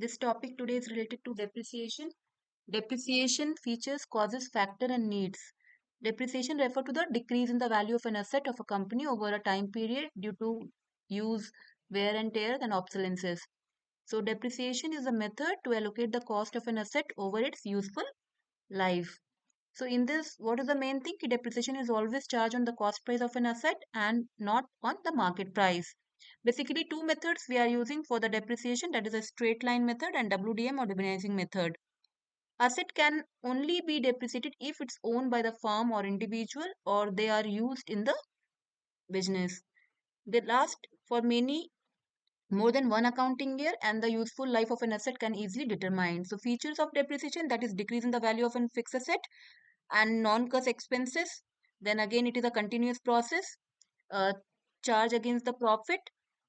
This topic today is related to depreciation. Depreciation features, causes, factor, and needs. Depreciation refers to the decrease in the value of an asset of a company over a time period due to use, wear and tear, and obsolescence. So, depreciation is a method to allocate the cost of an asset over its useful life. So, in this, what is the main thing? Depreciation is always charged on the cost price of an asset and not on the market price. Basically, two methods we are using for the depreciation, that is a straight line method and WDM or diminishing method. Asset can only be depreciated if it's owned by the firm or individual or they are used in the business. They last for many more than one accounting year and the useful life of an asset can easily determine. So features of depreciation, that is decrease in the value of a fixed asset and non-cash expenses. Then again it is a continuous process. Uh, Charge against the profit.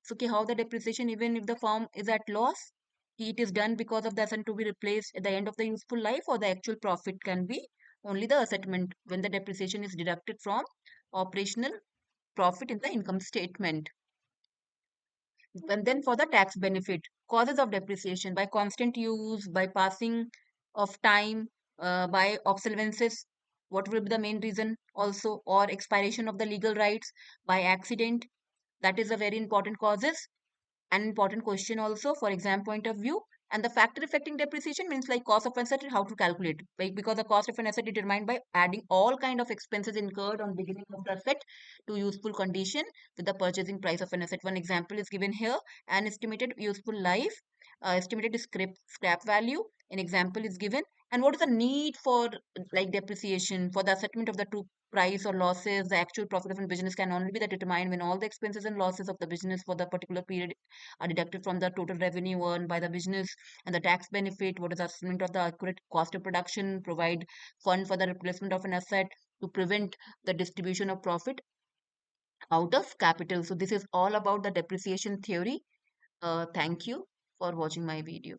So okay, how the depreciation, even if the firm is at loss, it is done because of the asset to be replaced at the end of the useful life, or the actual profit can be only the assessment when the depreciation is deducted from operational profit in the income statement. And then for the tax benefit, causes of depreciation by constant use, by passing of time, by obsolescence, what will be the main reason also, or expiration of the legal rights, by accident. That is a very important causes. An important question also for exam point of view. And the factor affecting depreciation means like cost of an asset, how to calculate, like because the cost of an asset is determined by adding all kind of expenses incurred on beginning of the asset to useful condition with the purchasing price of an asset. One example is given here: an estimated useful life, estimated scrap value. An example is given. And what is the need for like depreciation for the assessment of the true price or losses? The actual profit of a business can only be determined when all the expenses and losses of the business for the particular period are deducted from the total revenue earned by the business. And the tax benefit, what is the assessment of the accurate cost of production, provide fund for the replacement of an asset to prevent the distribution of profit out of capital. So this is all about the depreciation theory. Thank you for watching my video.